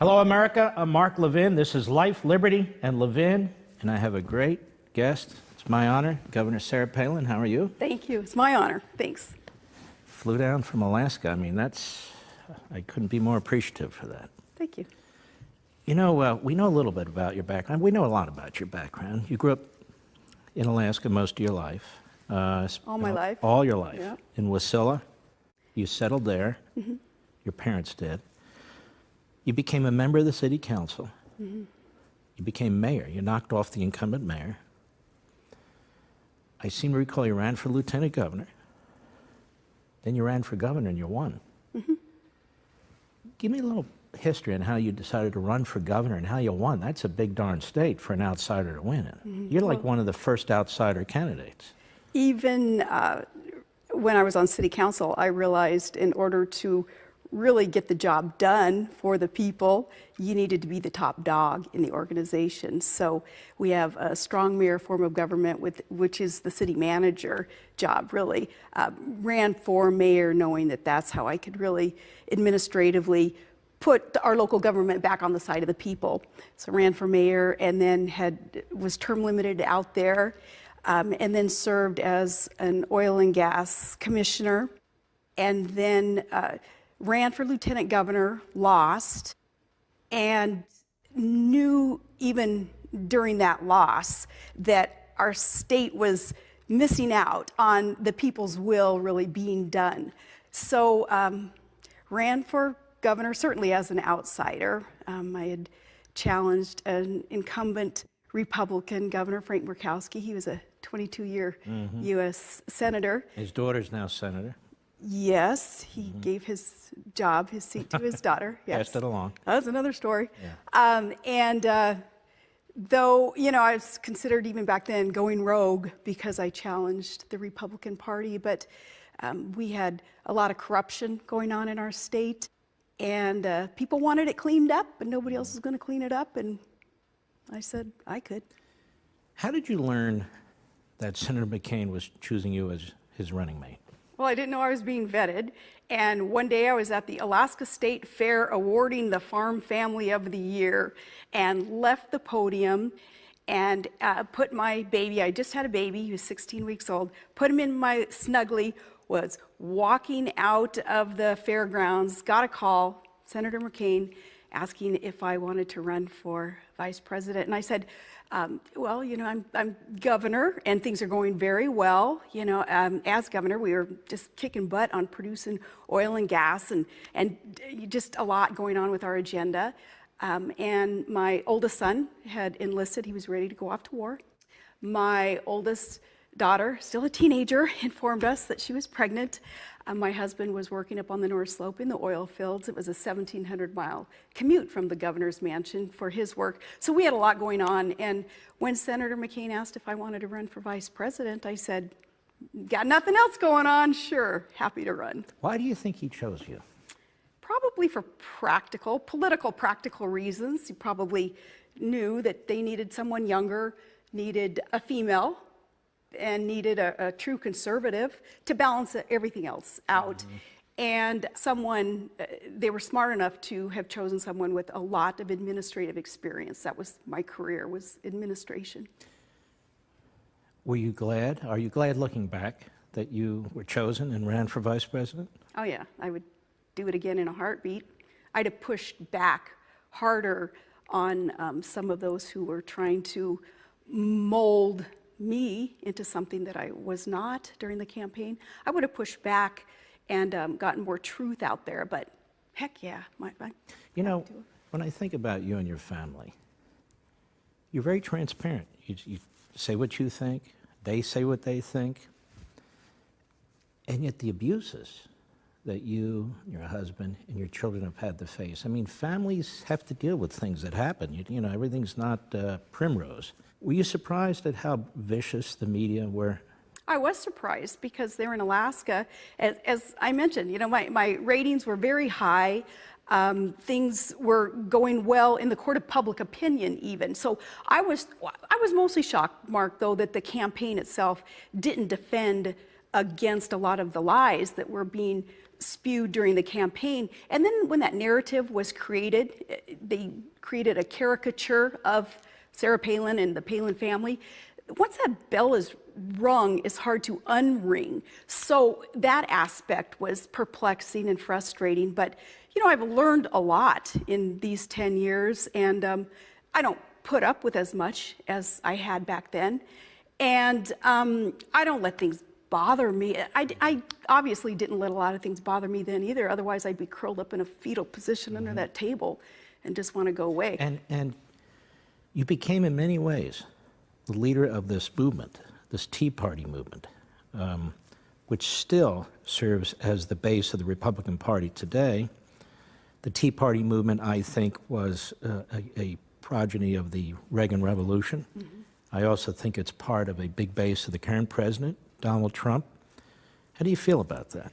Hello, America. I'm Mark Levin. This is Life, Liberty, and Levin, and I have a great guest. It's my honor, Governor Sarah Palin. How are you? Thank you. It's my honor. Thanks. Flew down from Alaska. I mean, I couldn't be more appreciative for that. Thank you. You know, we know a little bit about your background. We know a lot about your background. You grew up in Alaska most of your life. All my life. All your life. Yeah. In Wasilla. You settled there. Mm-hmm. Your parents did. You became a member of the city council. Mm-hmm. You became mayor. You knocked off the incumbent mayor. I seem to recall you ran for lieutenant governor. Then you ran for governor and you won. Mm-hmm. Give me a little history on how you decided to run for governor and how you won. That's a big darn state for an outsider to win in. Mm-hmm. You're like one of the first outsider candidates. Even when I was on city council, I realized in order to really get the job done for the people, you needed to be the top dog in the organization. So we have a strong mayor form of government, which is the city manager job, really. Ran for mayor knowing that that's how I could really administratively put our local government back on the side of the people. So ran for mayor and then was term limited out there, and then served as an oil and gas commissioner, and then ran for lieutenant governor, lost, and knew even during that loss that our state was missing out on the people's will really being done. So ran for governor, certainly as an outsider. I had challenged an incumbent Republican, Governor Frank Murkowski. He was a 22-year U.S. senator. His daughter's now senator. Yes, he gave his seat to his daughter. Yes. Passed it along. That's another story. Yeah. Though, you know, I was considered even back then going rogue because I challenged the Republican Party, but we had a lot of corruption going on in our state, and people wanted it cleaned up, and nobody else was going to clean it up, and I said I could. How did you learn that Senator McCain was choosing you as his running mate? Well, I didn't know I was being vetted, and one day I was at the Alaska State Fair awarding the Farm Family of the Year and left the podium and put my baby, I just had a baby, he was 16 weeks old, put him in my Snuggly, was walking out of the fairgrounds, got a call, Senator McCain, asking if I wanted to run for vice president. And I said, well, you know, I'm governor and things are going very well. You know, as governor, we were just kicking butt on producing oil and gas and just a lot going on with our agenda. And my oldest son had enlisted. He was ready to go off to war. My oldest daughter, still a teenager, informed us that she was pregnant. My husband was working up on the North Slope in the oil fields. It was a 1,700-mile commute from the governor's mansion for his work. So we had a lot going on. And when Senator McCain asked if I wanted to run for vice president, I said, got nothing else going on? Sure, happy to run. Why do you think he chose you? Probably for political practical reasons. He probably knew that they needed someone younger, needed a female, and needed a true conservative to balance everything else out. And someone, they were smart enough to have chosen someone with a lot of administrative experience. That was my career, was administration. Were you glad? Are you glad looking back that you were chosen and ran for vice president? Oh yeah, I would do it again in a heartbeat. I'd have pushed back harder on some of those who were trying to mold me into something that I was not during the campaign. I would have pushed back and gotten more truth out there, but heck yeah. You know, when I think about you and your family, you're very transparent. You say what you think, they say what they think, and yet the abuses that you, your husband, and your children have had to face. I mean, families have to deal with things that happen. You know, everything's not primrose. Were you surprised at how vicious the media were? I was surprised because they're in Alaska. As I mentioned, you know, my ratings were very high. Things were going well in the court of public opinion even. So I was mostly shocked, Mark, though, that the campaign itself didn't defend against a lot of the lies that were being spewed during the campaign. And then when that narrative was created, they created a caricature of Sarah Palin and the Palin family. Once that bell is rung, it's hard to unring. So that aspect was perplexing and frustrating. But, you know, I've learned a lot in these 10 years, and I don't put up with as much as I had back then. And I don't let things bother me. I obviously didn't let a lot of things bother me then either. Otherwise, I'd be curled up in a fetal position under that table and just want to go away. And you became, in many ways, the leader of this movement, this Tea Party movement, which still serves as the base of the Republican Party today. The Tea Party movement, I think, was a progeny of the Reagan Revolution. I also think it's part of a big base of the current president, Donald Trump. How do you feel about that?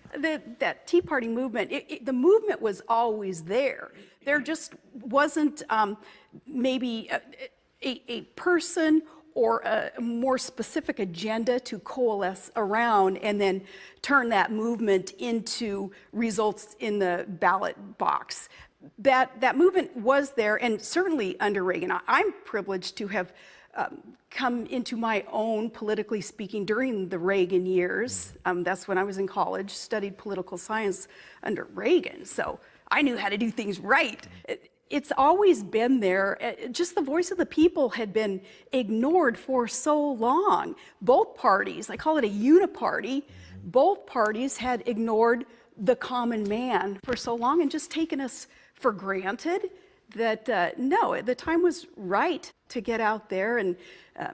That Tea Party movement, the movement was always there. There just wasn't maybe a person or a more specific agenda to coalesce around and then turn that movement into results in the ballot box. That movement was there, and certainly under Reagan. I'm privileged to have come into my own, politically speaking, during the Reagan years. That's when I was in college, studied political science under Reagan, so I knew how to do things right. It's always been there. Just the voice of the people had been ignored for so long. Both parties, I call it a uniparty, both parties had ignored the common man for so long and just taken us for granted that, no, the time was right to get out there and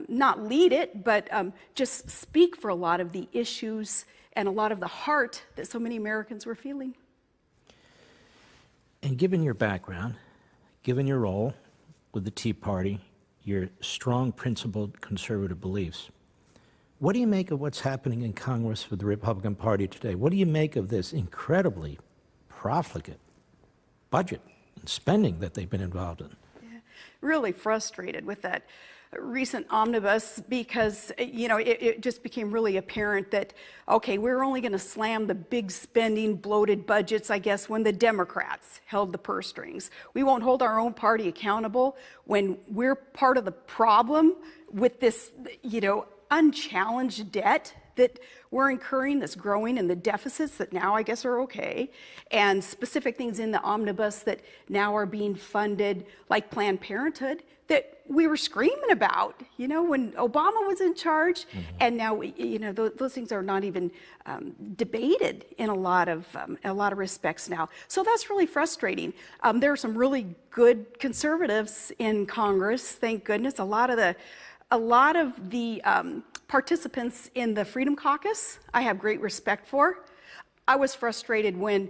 not lead it, but just speak for a lot of the issues and a lot of the heart that so many Americans were feeling. And given your background, given your role with the Tea Party, your strong principled conservative beliefs, what do you make of what's happening in Congress with the Republican Party today? What do you make of this incredibly profligate budget and spending that they've been involved in? Yeah, really frustrated with that recent omnibus because, you know, it just became really apparent that, okay, we're only going to slam the big spending, bloated budgets, I guess, when the Democrats held the purse strings. We won't hold our own party accountable when we're part of the problem with this, you know, unchallenged debt that we're incurring that's growing and the deficits that now I guess are okay, and specific things in the omnibus that now are being funded, like Planned Parenthood, that we were screaming about, you know, when Obama was in charge, and now, you know, those things are not even debated in a lot of respects now. So that's really frustrating. There are some really good conservatives in Congress, thank goodness. A lot of the participants in the Freedom Caucus, I have great respect for. I was frustrated when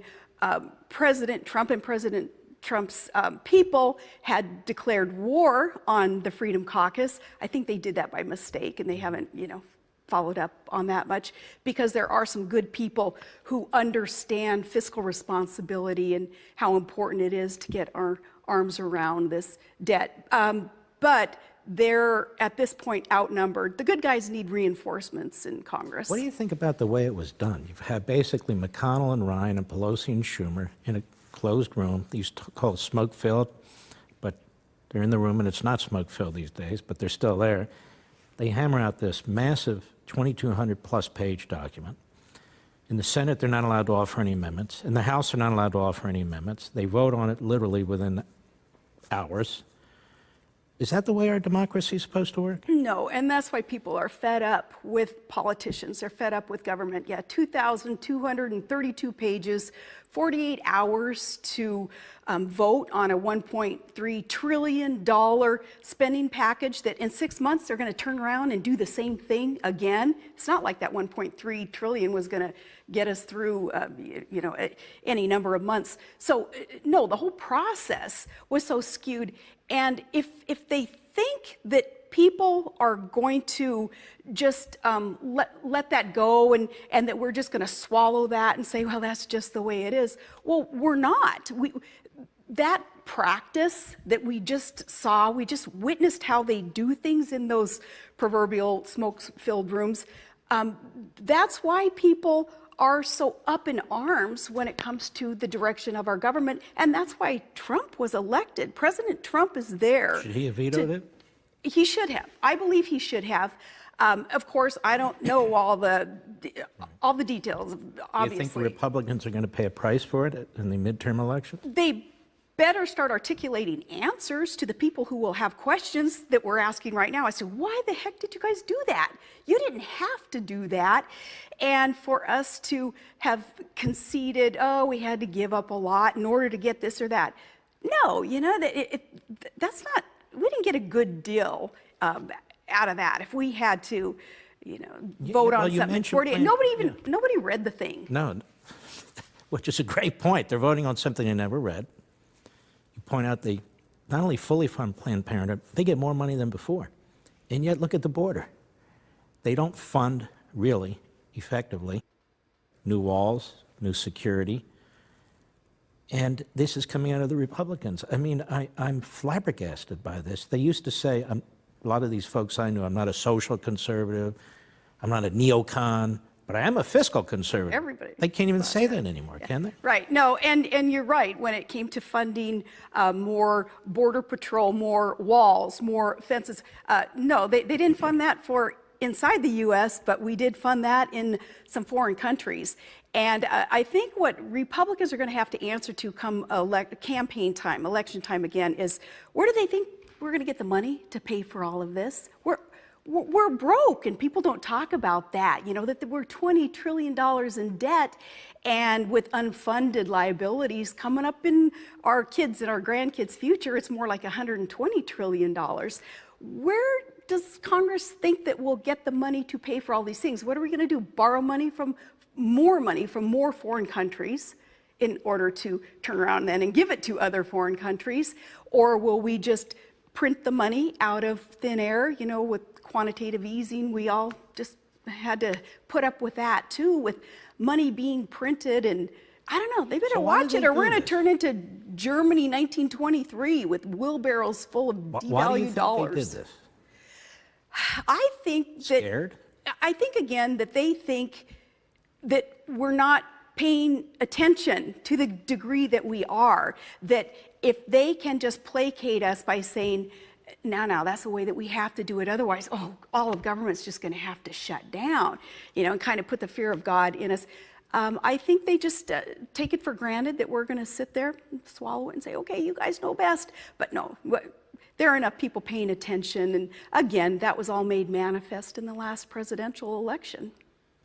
President Trump and President Trump's people had declared war on the Freedom Caucus. I think they did that by mistake, and they haven't, you know, followed up on that much, because there are some good people who understand fiscal responsibility and how important it is to get our arms around this debt. But they're, at this point, outnumbered. The good guys need reinforcements in Congress. What do you think about the way it was done? You've had basically McConnell and Ryan and Pelosi and Schumer in a closed room. These called smoke-filled, but they're in the room, and it's not smoke-filled these days, but they're still there. They hammer out this massive 2,200-plus page document. In the Senate, they're not allowed to offer any amendments. In the House, they're not allowed to offer any amendments. They vote on it literally within hours. Is that the way our democracy is supposed to work? No, and that's why people are fed up with politicians. They're fed up with government. Yeah, 2,232 pages, 48 hours to vote on a $1.3 trillion spending package that in 6 months they're going to turn around and do the same thing again. It's not like that $1.3 trillion was going to get us through, you know, any number of months. So no, the whole process was so skewed. And if they think that people are going to just let that go and that we're just going to swallow that and say, well, that's just the way it is. Well, we're not. That practice that we just saw, we just witnessed how they do things in those proverbial smoke-filled rooms. That's why people are so up in arms when it comes to the direction of our government, and that's why Trump was elected. President Trump is there. Should he have vetoed it? He should have. I believe he should have. Of course, I don't know all the details, obviously. Do you think the Republicans are going to pay a price for it in the midterm election? They better start articulating answers to the people who will have questions that we're asking right now as to why the heck did you guys do that? You didn't have to do that. And for us to have conceded, oh, we had to give up a lot in order to get this or that. No, you know, that's not, we didn't get a good deal out of that. If we had to, you know, vote on something at 48, nobody read the thing. No, which is a great point. They're voting on something they never read. You point out they not only fully fund Planned Parenthood, they get more money than before. And yet, look at the border. They don't fund, really, effectively, new walls, new security. And this is coming out of the Republicans. I mean, I'm flabbergasted by this. They used to say, a lot of these folks I knew, I'm not a social conservative, I'm not a neocon, but I am a fiscal conservative. Everybody. They can't even say that anymore, Yeah. can they? Right. No, and you're right. When it came to funding more border patrol, more walls, more fences, no, they didn't fund that for inside the U.S., but we did fund that in some foreign countries. And I think what Republicans are going to have to answer to come campaign time, election time again, is where do they think we're going to get the money to pay for all of this? We're broke, and people don't talk about that. You know, that we're $20 trillion in debt, and with unfunded liabilities coming up in our kids' and our grandkids' future, it's more like $120 trillion. Where does Congress think that we'll get the money to pay for all these things? What are we going to do? Borrow money from more foreign countries in order to turn around then and give it to other foreign countries? Or will we just print the money out of thin air, you know, with quantitative easing? We all just had to put up with that too, with money being printed. And I don't know, they better watch it, or we're going to turn into Germany 1923 with wheelbarrows full of devalued Why do you think dollars. they did this? I think that, Scared? I think again that they think that we're not paying attention to the degree that we are, that if they can just placate us by saying, now, that's the way that we have to do it. Otherwise, all of government's just going to have to shut down, you know, and kind of put the fear of God in us. I think they just take it for granted that we're going to sit there and swallow it and say, okay, you guys know best. But no, there are enough people paying attention. And again, that was all made manifest in the last presidential election.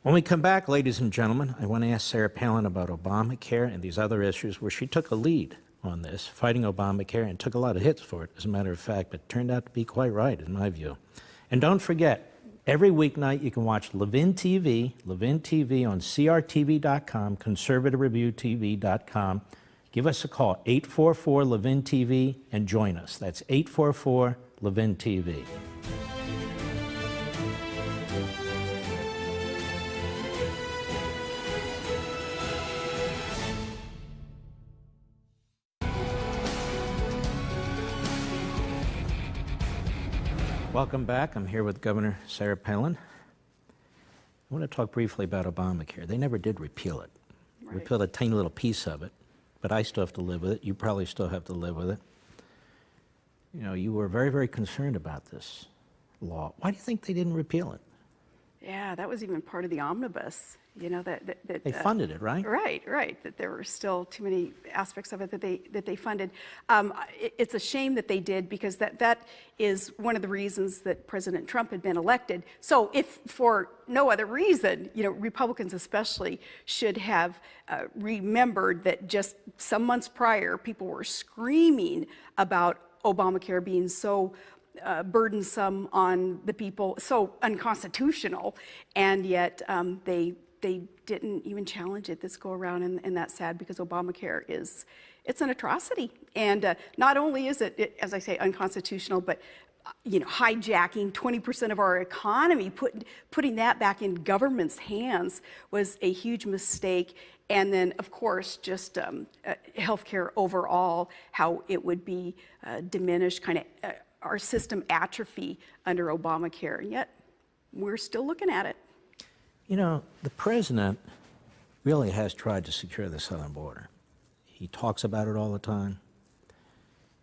When we come back, ladies and gentlemen, I want to ask Sarah Palin about Obamacare and these other issues where she took a lead on this, fighting Obamacare, and took a lot of hits for it, as a matter of fact, but turned out to be quite right, in my view. And don't forget, every weeknight you can watch Levin TV on crtv.com, conservativereviewtv.com. Give us a call, 844-LEVIN-TV, and join us. That's 844-LEVIN-TV. Welcome back. I'm here with Governor Sarah Palin. I want to talk briefly about Obamacare. They never did repeal it. Right. Repealed a tiny little piece of it, but I still have to live with it. You probably still have to live with it. You know, you were very, very concerned about this law. Why do you think they didn't repeal it? Yeah, that was even part of the omnibus, you know, that They funded it, right? Right, that there were still too many aspects of it that they funded. It's a shame that they did, because that is one of the reasons that President Trump had been elected. So if for no other reason, you know, Republicans especially should have remembered that just some months prior, people were screaming about Obamacare being so burdensome on the people, so unconstitutional, and yet they didn't even challenge it this go around, and that's sad, because Obamacare it's an atrocity. And not only is it, as I say, unconstitutional, but you know, hijacking 20% of our economy, putting that back in government's hands was a huge mistake. And then, of course, just healthcare overall, how it would be diminished, kind of our system atrophy under Obamacare. And yet, we're still looking at it. You know, the president really has tried to secure the southern border. He talks about it all the time.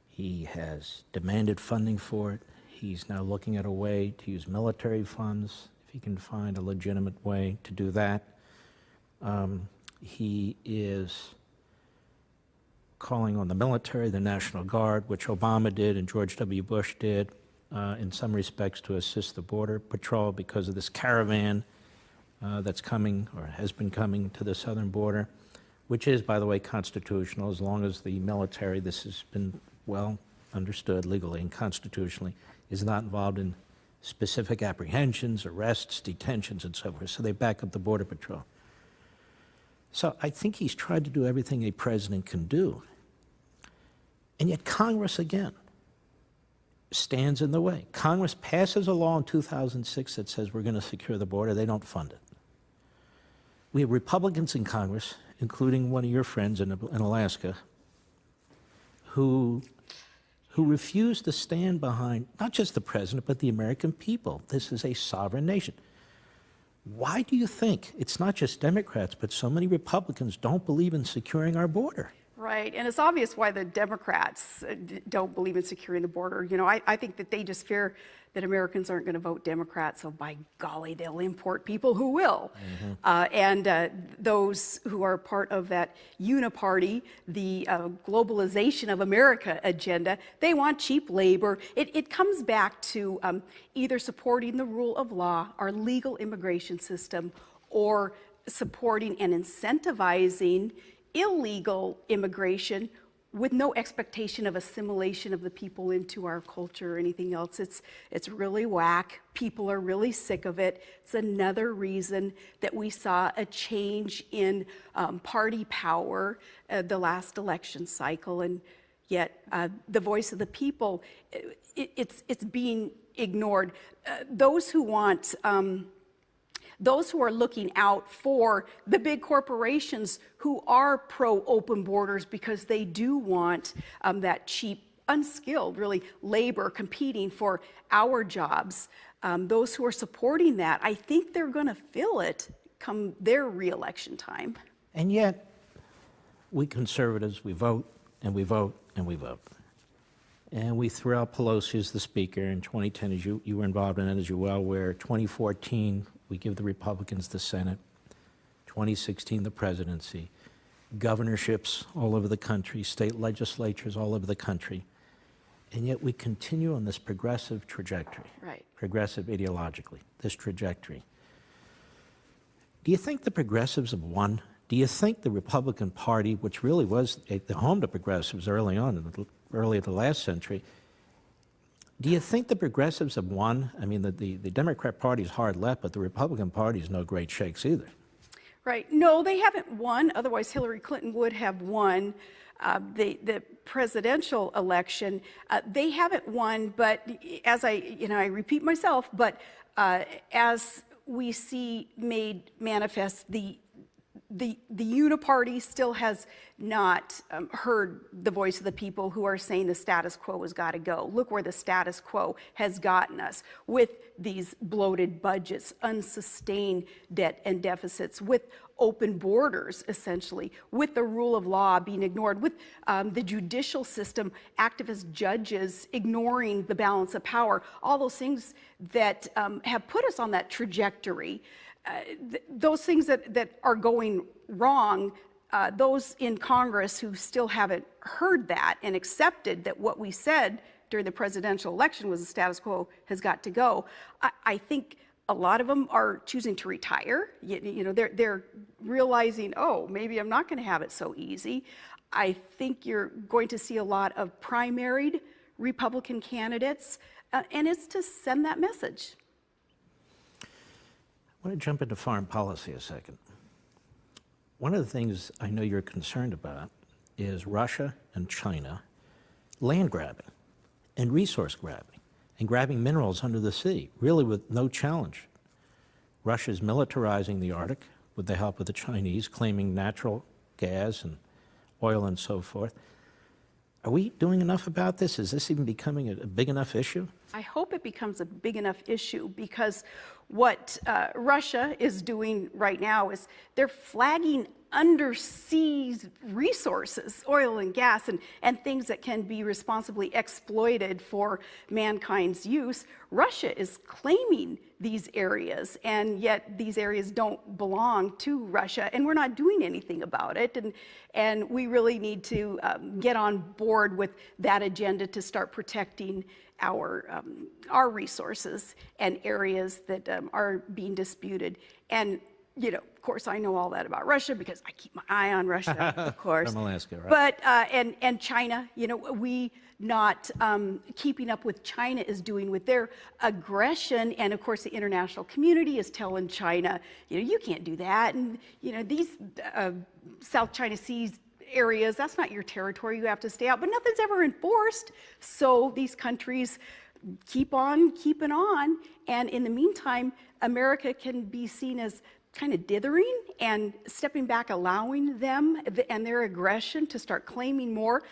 He has demanded funding for it. He's now looking at a way to use military funds, if he can find a legitimate way to do that. He is calling on the military, the National Guard, which Obama did and George W. Bush did, in some respects to assist the Border Patrol because of this caravan that's coming or has been coming to the southern border, which is, by the way, constitutional as long as the military, this has been well understood legally and constitutionally, is not involved in specific apprehensions, arrests, detentions, and so forth. So they back up the Border Patrol. So I think he's tried to do everything a president can do. And yet Congress, again, stands in the way. Congress passes a law in 2006 that says we're going to secure the border. They don't fund it. We have Republicans in Congress, including one of your friends in Alaska, who refuse to stand behind not just the president, but the American people. This is a sovereign nation. Why do you think it's not just Democrats, but so many Republicans don't believe in securing our border? Right, and it's obvious why the Democrats don't believe in securing the border. You know, I think that they just fear that Americans aren't going to vote Democrat, so by golly, they'll import people who will. Those who are part of that uniparty, the globalization of America agenda, they want cheap labor. It comes back to either supporting the rule of law, our legal immigration system, or supporting and incentivizing illegal immigration with no expectation of assimilation of the people into our culture or anything else. It's really whack. People are really sick of it. It's another reason that we saw a change in party power the last election cycle, and yet the voice of the people, it's being ignored. Those who want those who are looking out for the big corporations who are pro-open borders because they do want that cheap, unskilled, really, labor competing for our jobs. Those who are supporting that, I think they're going to feel it come their re-election time. And yet, we conservatives, we vote, and we vote, and we vote. And we threw out Pelosi as the speaker in 2010, as you were involved in it as you well, where 2014, we give the Republicans the Senate, 2016, the presidency, governorships all over the country, state legislatures all over the country. And yet we continue on this progressive trajectory, Right. Progressive ideologically, this trajectory. Do you think the progressives have won? Do you think the Republican Party, which really was the home to progressives early on, early in the last century, do you think the progressives have won? I mean, the Democrat Party is hard left, but the Republican Party is no great shakes either. Right. No, they haven't won. Otherwise, Hillary Clinton would have won the presidential election. They haven't won, but as I repeat myself, but as we see made manifest, the uniparty still has not heard the voice of the people who are saying the status quo has got to go. Look where the status quo has gotten us with these bloated budgets, unsustained debt and deficits, with open borders, essentially, with the rule of law being ignored, with the judicial system, activist judges ignoring the balance of power, all those things that have put us on that trajectory. Those things that are going wrong, those in Congress who still haven't heard that and accepted that what we said during the presidential election was the status quo has got to go, I think a lot of them are choosing to retire. You know, they're realizing, oh, maybe I'm not going to have it so easy. I think you're going to see a lot of primaried Republican candidates, and it's to send that message. I want to jump into foreign policy a second. One of the things I know you're concerned about is Russia and China land grabbing and resource grabbing and grabbing minerals under the sea, really with no challenge. Russia's militarizing the Arctic with the help of the Chinese, claiming natural gas and oil and so forth. Are we doing enough about this? Is this even becoming a big enough issue? I hope it becomes a big enough issue, because what Russia is doing right now is they're flagging undersea resources, oil and gas, and things that can be responsibly exploited for mankind's use. Russia is claiming these areas, and yet these areas don't belong to Russia, and we're not doing anything about it. And we really need to get on board with that agenda to start protecting our resources and areas that are being disputed. And of course, I know all that about Russia because I keep my eye on Russia, of course. From Alaska, right? But and China, we not keeping up with China is doing with their aggression, and of course the international community is telling China, you can't do that, and these South China Sea areas, that's not your territory, you have to stay out. But nothing's ever enforced, so these countries keep on keeping on, and in the meantime, America can be seen as kind of dithering and stepping back, allowing them and their aggression to start claiming more.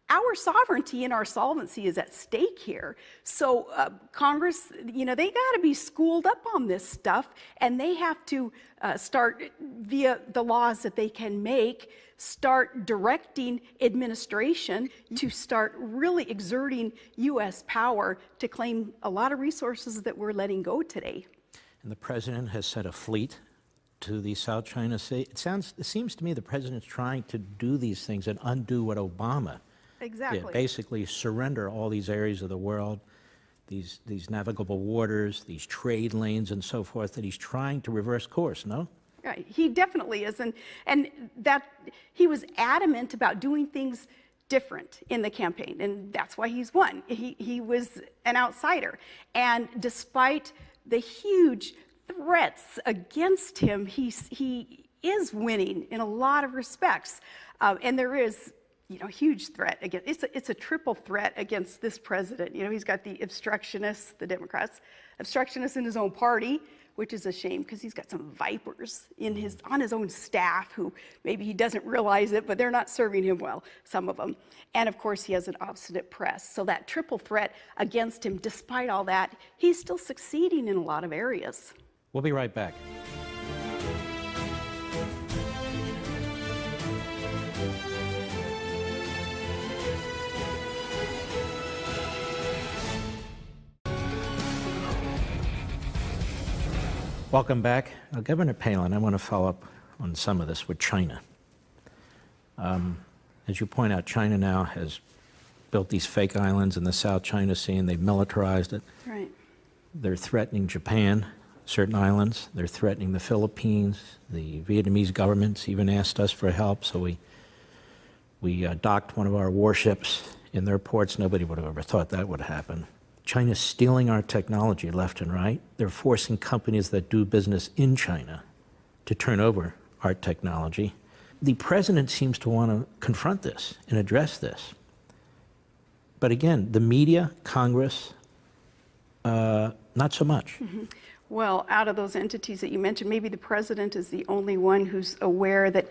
Our sovereignty and our solvency is at stake here. So Congress, they got to be schooled up on this stuff, and they have to start, via the laws that they can make, start directing administration to start really exerting U.S. power to claim a lot of resources that we're letting go today. And the president has sent a fleet to the South China Sea. It seems to me the president's trying to do these things and undo what Obama Exactly. did. Basically surrender all these areas of the world, these navigable waters, these trade lanes and so forth, that he's trying to reverse course, no? Right, he definitely is, and that he was adamant about doing things different in the campaign, and that's why he's won. He was an outsider, and despite the huge threats against him, he is winning in a lot of respects, and there is huge threat against. It's a triple threat against this president. He's got the obstructionists, the Democrats, obstructionists in his own party, which is a shame because he's got some vipers on his own staff who maybe he doesn't realize it, but they're not serving him well, some of them. And of course, he has an obstinate press. So that triple threat against him, despite all that, he's still succeeding in a lot of areas. We'll be right back. Welcome back. Now, Governor Palin, I want to follow up on some of this with China. As you point out, China now has built these fake islands in the South China Sea, and they've militarized it. Right. They're threatening Japan, certain islands. They're threatening the Philippines. The Vietnamese government's even asked us for help, so we docked one of our warships in their ports. Nobody would have ever thought that would happen. China's stealing our technology left and right. They're forcing companies that do business in China to turn over our technology. The president seems to want to confront this and address this. But again, the media, Congress, not so much. Mm-hmm. Well, out of those entities that you mentioned, maybe the president is the only one who's aware that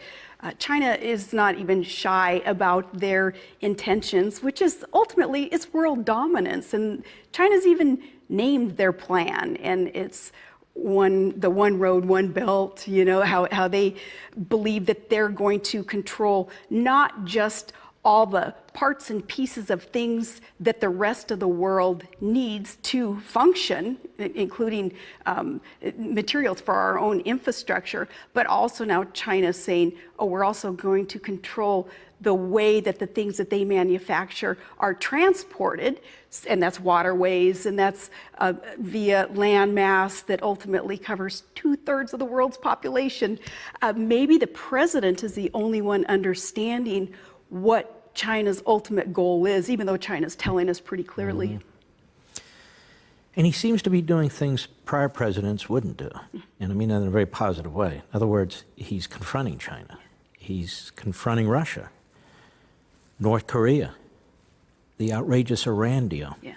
China is not even shy about their intentions, which is ultimately it's world dominance. And China's even named their plan, and it's the one road, one belt, how they believe that they're going to control not just all the parts and pieces of things that the rest of the world needs to function, including materials for our own infrastructure, but also now China's saying, we're also going to control the way that the things that they manufacture are transported, and that's waterways, and that's via landmass that ultimately covers 2/3 of the world's population. Maybe the president is the only one understanding what China's ultimate goal is, even though China's telling us pretty clearly. Mm-hmm. And he seems to be doing things prior presidents wouldn't do. And I mean that in a very positive way. In other words, he's confronting China. He's confronting Russia, North Korea, the outrageous Iran deal. Yeah.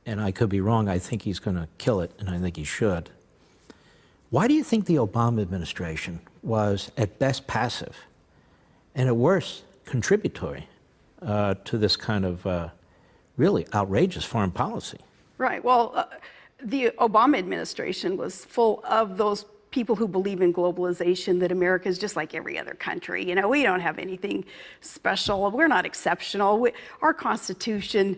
And I could be wrong. I think he's going to kill it, and I think he should. Why do you think the Obama administration was at best passive and at worst contributory to this kind of really outrageous foreign policy. Right. Well, the Obama administration was full of those people who believe in globalization, that America is just like every other country. You know, we don't have anything special. We're not exceptional. Our Constitution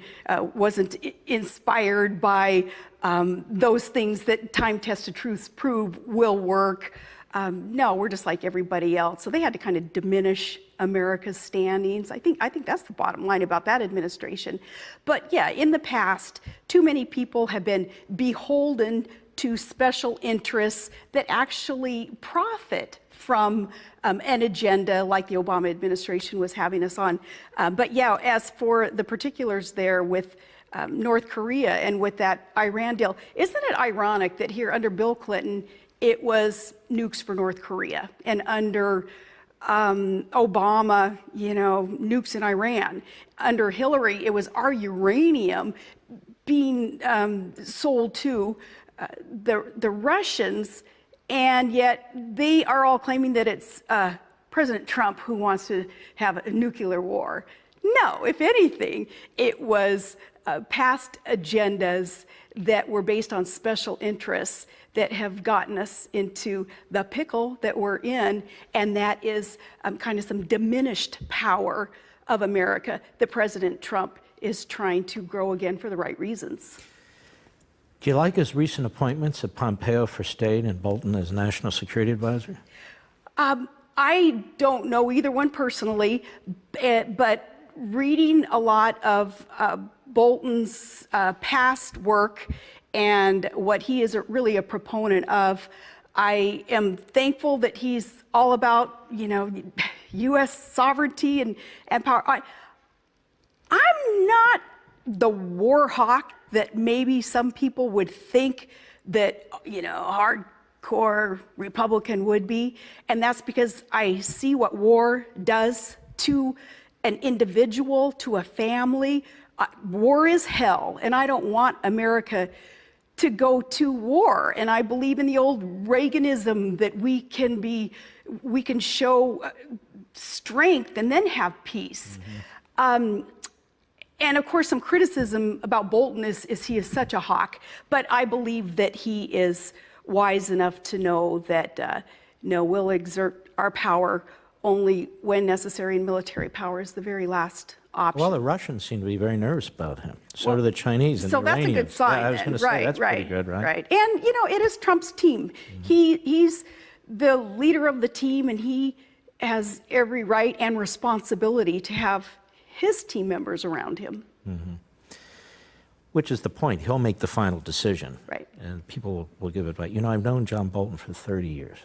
wasn't inspired by those things that time-tested truths prove will work. No, we're just like everybody else. So they had to kind of diminish America's standings. I think that's the bottom line about that administration. But yeah, in the past, too many people have been beholden to special interests that actually profit from an agenda like the Obama administration was having us on. But yeah, as for the particulars there with North Korea and with that Iran deal, isn't it ironic that here under Bill Clinton, it was nukes for North Korea, and under Obama, you know, nukes in Iran. Under Hillary, it was our uranium being sold to the Russians, and yet they are all claiming that it's President Trump who wants to have a nuclear war. No, if anything, it was past agendas that were based on special interests that have gotten us into the pickle that we're in, and that is kind of some diminished power of America that President Trump is trying to grow again for the right reasons. Do you like his recent appointments of Pompeo for State and Bolton as National Security Advisor? I don't know either one personally, but reading a lot of Bolton's past work and what he is really a proponent of, I am thankful that he's all about, you know, U.S. sovereignty and power. I'm not the war hawk that maybe some people would think that, you know, hardcore Republican would be. And that's because I see what war does to an individual, to a family. War is hell, and I don't want America to go to war. And I believe in the old Reaganism that we can show strength and then have peace. Mm-hmm. And of course, some criticism about Bolton is he is such a hawk, but I believe that he is wise enough to know that, no, we'll exert our power only when necessary, and military power is the very last option. Well, the Russians seem to be very nervous about him. So do the Chinese and so the Iranians. So that's a good sign. Yeah, I was going to say, that's pretty good, right? Right. And, you know, it is Trump's team. Mm-hmm. He's the leader of the team, and he has every right and responsibility to have his team members around him. Mm-hmm. Which is the point. He'll make the final decision. Right. And people will give it right. You know, I've known John Bolton for 30 years.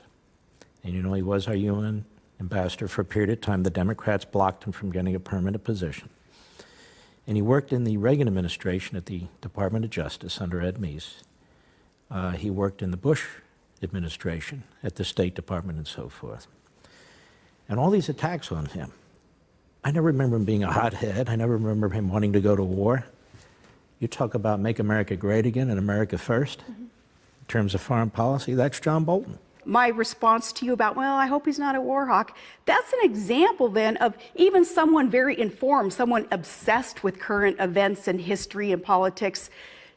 And you know, he was our UN ambassador for a period of time. The Democrats blocked him from getting a permanent position. And he worked in the Reagan administration at the Department of Justice under Ed Meese. He worked in the Bush administration at the State Department and so forth. And all these attacks on him, I never remember him being a hothead. I never remember him wanting to go to war. You talk about make America great again and America first, mm-hmm. in terms of foreign policy, that's John Bolton. My response to you about, well, I hope he's not a war hawk, that's an example then of even someone very informed, someone obsessed with current events and history and politics,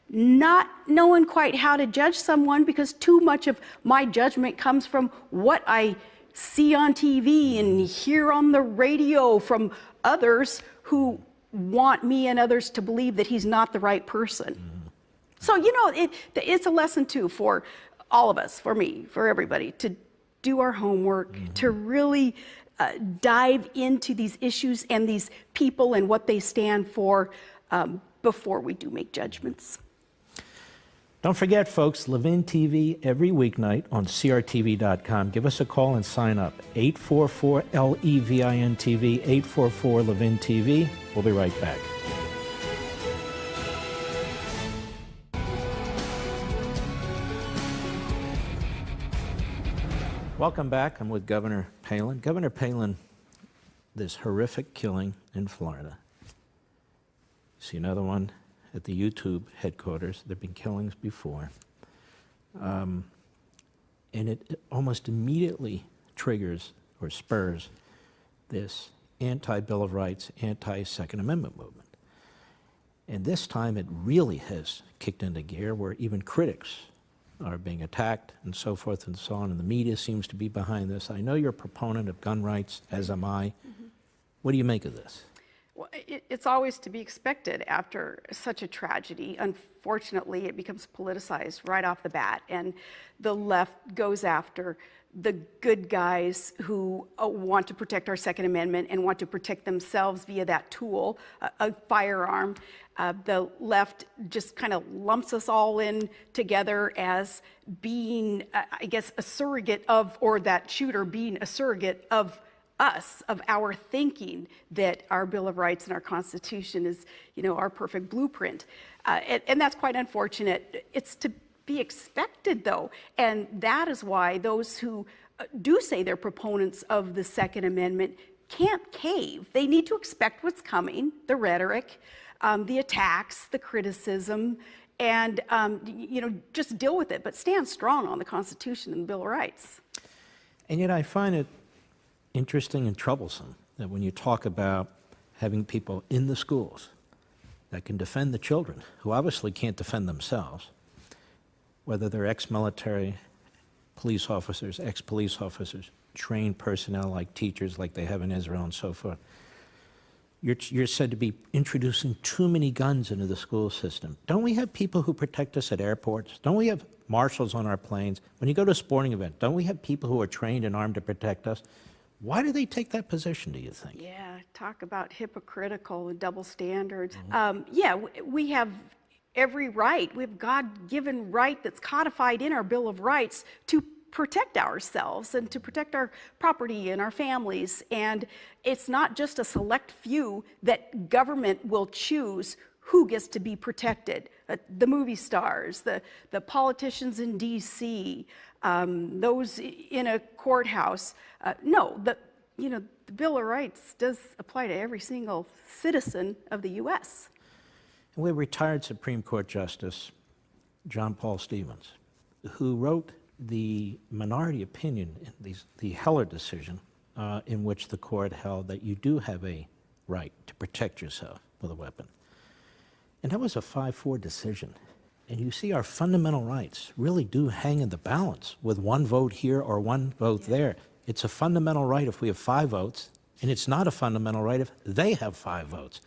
not knowing quite how to judge someone, because too much of my judgment comes from what I see on TV and hear on the radio from others who want me and others to believe that he's not the right person. Mm-hmm. So, you know, it's a lesson too for all of us, for me, for everybody, to do our homework, mm-hmm. to really dive into these issues and these people and what they stand for before we do make judgments. Don't forget, folks, Levin TV every weeknight on crtv.com. Give us a call and sign up. 844-LEVIN-TV, 844-LEVIN-TV. We'll be right back. Welcome back. I'm with Governor Palin. Governor Palin, this horrific killing in Florida. See another one at the YouTube headquarters. There have been killings before. And it almost immediately triggers or spurs this anti-Bill of Rights, anti-Second Amendment movement. And this time it really has kicked into gear where even critics are being attacked and so forth and so on, and the media seems to be behind this. I know you're a proponent of gun rights, as am I. What do you make of this? Well, it's always to be expected after such a tragedy. Unfortunately, it becomes politicized right off the bat, and the left goes after the good guys who want to protect our Second Amendment and want to protect themselves via that tool, a firearm. The left just kind of lumps us all in together as being, I guess, a surrogate of, or that shooter being a surrogate of us, of our thinking that our Bill of Rights and our Constitution is, our perfect blueprint. And that's quite unfortunate. It's to be expected, though. And that is why those who do say they're proponents of the Second Amendment can't cave. They need to expect what's coming, the rhetoric, the attacks, the criticism, and, just deal with it, but stand strong on the Constitution and the Bill of Rights. And yet I find it interesting and troublesome that when you talk about having people in the schools that can defend the children, who obviously can't defend themselves, whether they're ex-military, police officers, ex-police officers, trained personnel like teachers like they have in Israel and so forth, you're said to be introducing too many guns into the school system. Don't we have people who protect us at airports? Don't we have marshals on our planes? When you go to a sporting event, don't we have people who are trained and armed to protect us? Why do they take that position, do you think? Yeah, talk about hypocritical and double standards. We have every right. We have God-given right that's codified in our Bill of Rights to protect ourselves and to protect our property and our families. And it's not just a select few that government will choose who gets to be protected. The movie stars, the politicians in D.C., those in a courthouse. No, the Bill of Rights does apply to every single citizen of the U.S. And we have retired Supreme Court Justice John Paul Stevens, who wrote the minority opinion in the Heller decision, in which the court held that you do have a right to protect yourself with a weapon. And that was a 5-4 decision. And you see our fundamental rights really do hang in the balance with one vote here or one vote there. It's a fundamental right if we have 5 votes, and it's not a fundamental right if they have 5 votes,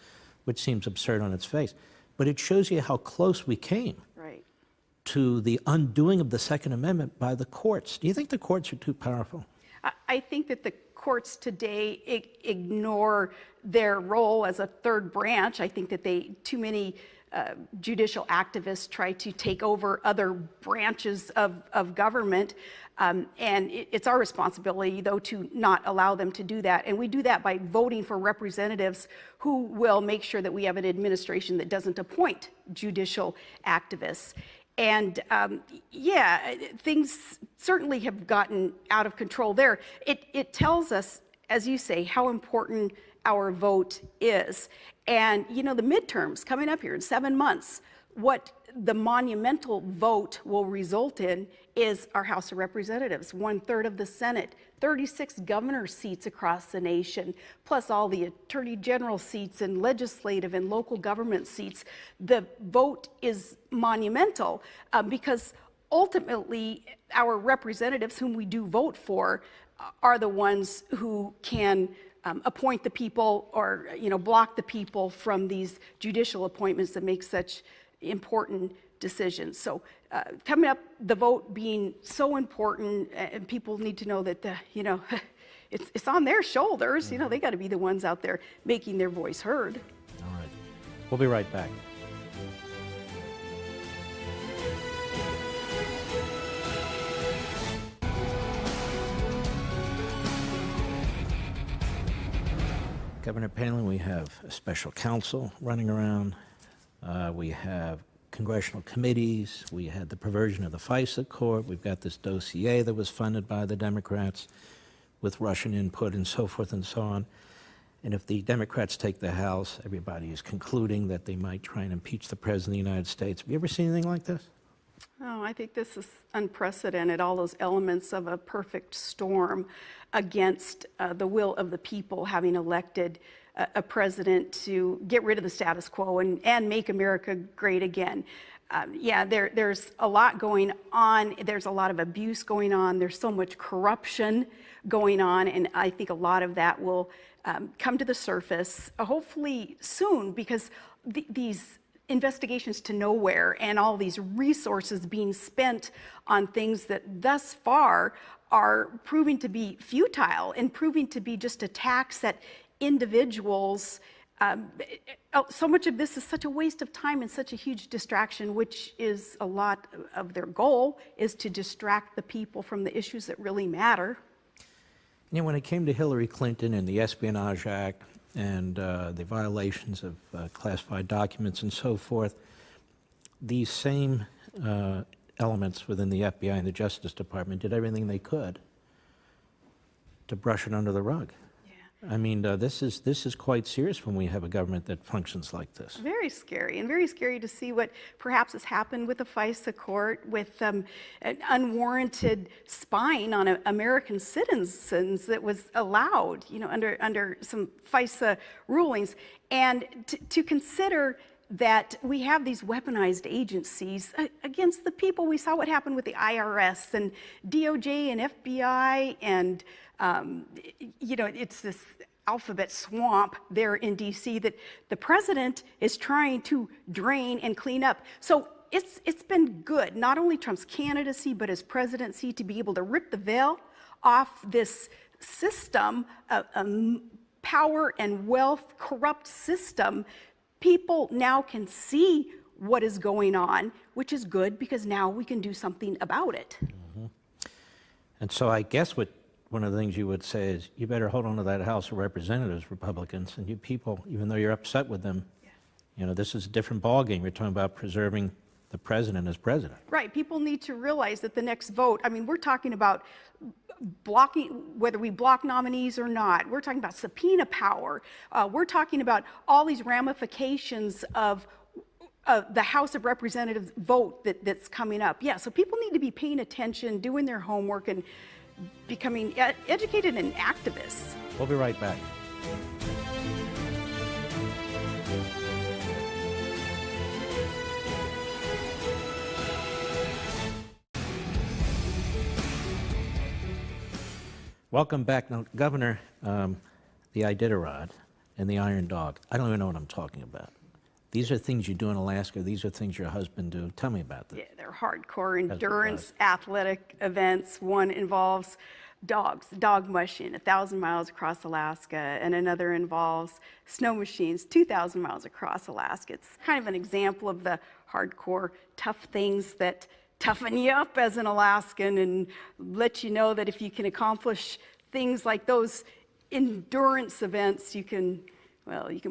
which seems absurd on its face. But it shows you how close we came to the undoing of the Second Amendment by the courts. Do you think the courts are too powerful? I think that the courts today ignore their role as a third branch. I think that too many judicial activists try to take over other branches of government. And it's our responsibility, though, to not allow them to do that. And we do that by voting for representatives who will make sure that we have an administration that doesn't appoint judicial activists. And things certainly have gotten out of control there. It tells us, as you say, how important our vote is. And, the midterms coming up here in 7 months, what the monumental vote will result in is our House of Representatives, 1/3 of the Senate, 36 governor seats across the nation, plus all the attorney general seats and legislative and local government seats. The vote is monumental because ultimately our representatives whom we do vote for are the ones who can appoint the people or, block the people from these judicial appointments that make such important decisions. So coming up, the vote being so important, and people need to know that, it's on their shoulders. They got to be the ones out there making their voice heard. All right. We'll be right back. Governor Palin, we have a special counsel running around. We have congressional committees. We had the perversion of the FISA court. We've got this dossier that was funded by the Democrats with Russian input and so forth and so on. And if the Democrats take the House, everybody is concluding that they might try and impeach the President of the United States. Have you ever seen anything like this? Oh, I think this is unprecedented, all those elements of a perfect storm against the will of the people, having elected a president to get rid of the status quo and make America great again. Yeah, there's a lot going on. There's a lot of abuse going on. There's so much corruption going on, and I think a lot of that will come to the surface, hopefully soon, because these investigations to nowhere and all these resources being spent on things that thus far are proving to be futile and proving to be just attacks at individuals. So much of this is such a waste of time and such a huge distraction, which is a lot of their goal, is to distract the people from the issues that really matter. You know, when it came to Hillary Clinton and the Espionage Act and the violations of classified documents and so forth, these same elements within the FBI and the Justice Department did everything they could to brush it under the rug. I mean, this is quite serious when we have a government that functions like this. Very scary, and very scary to see what perhaps has happened with the FISA court, with an unwarranted spying on American citizens that was allowed, you know, under some FISA rulings, and to consider that we have these weaponized agencies against the people. We saw what happened with the IRS and DOJ and FBI, and you know, it's this alphabet swamp there in DC that the president is trying to drain and clean up. So it's been good, not only Trump's candidacy, but his presidency, to be able to rip the veil off this system, power and wealth, corrupt system. People now can see what is going on, which is good because now we can do something about it. Mm-hmm. And so I guess one of the things you would say is you better hold on to that House of Representatives, Republicans, and you people, even though you're upset with them, you know, this is a different ballgame. You're talking about preserving the president as president. Right. People need to realize that the next vote, I mean, we're talking about blocking, whether we block nominees or not. We're talking about subpoena power. We're talking about all these ramifications of the House of Representatives vote that's coming up. Yeah, so people need to be paying attention, doing their homework, and becoming educated and activists. We'll be right back. Welcome back. Now, Governor, the Iditarod and the Iron Dog, I don't even know what I'm talking about. These are things you do in Alaska. These are things your husband do. Tell me about this. Yeah, they're hardcore endurance athletic events. One involves dogs, dog mushing, 1,000 miles across Alaska, and another involves snow machines, 2,000 miles across Alaska. It's kind of an example of the hardcore, tough things that toughen you up as an Alaskan and let you know that if you can accomplish things like those endurance events, you can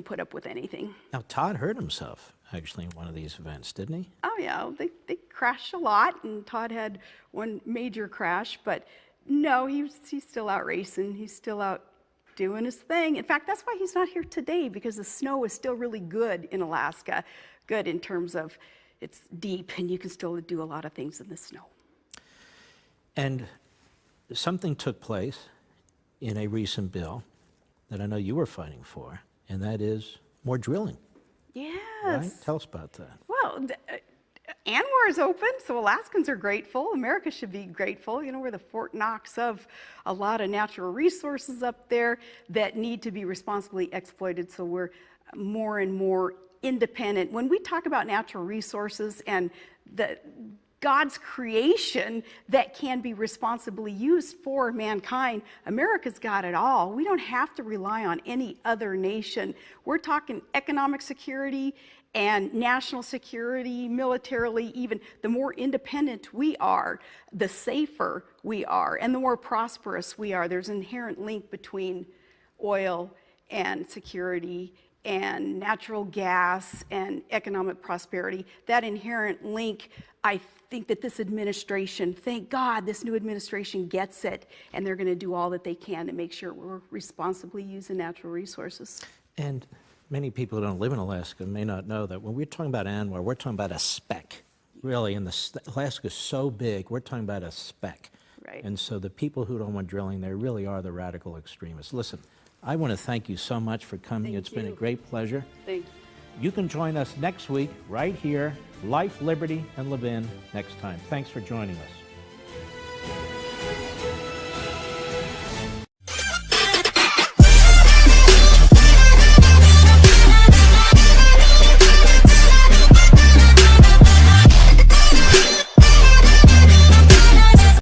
put up with anything. Now, Todd hurt himself, actually, in one of these events, didn't he? Oh, yeah. They crashed a lot, and Todd had one major crash, but no, he's still out racing. He's still out doing his thing. In fact, that's why he's not here today, because the snow is still really good in Alaska. Good in terms of it's deep, and you can still do a lot of things in the snow. And something took place in a recent bill that I know you were fighting for, and that is more drilling. Yes. Right? Tell us about that. Well, ANWR is open, so Alaskans are grateful. America should be grateful. You know, we're the Fort Knox of a lot of natural resources up there that need to be responsibly exploited, so we're more and more independent. When we talk about natural resources and God's creation that can be responsibly used for mankind, America's got it all. We don't have to rely on any other nation. We're talking economic security and national security, militarily even. The more independent we are, the safer we are, and the more prosperous we are. There's an inherent link between oil and security and natural gas and economic prosperity. That inherent link, I think that this administration, thank God this new administration gets it, and they're going to do all that they can to make sure we're responsibly using natural resources. And many people who don't live in Alaska may not know that when we're talking about ANWR, we're talking about a spec. Really, and Alaska's so big, we're talking about a speck. Right. And so the people who don't want drilling there really are the radical extremists. Listen, I want to thank you so much for coming. Thank It's been a you. great pleasure. Thanks. You can join us next week right here, Life, Liberty, and Levin next time. Thanks for joining us.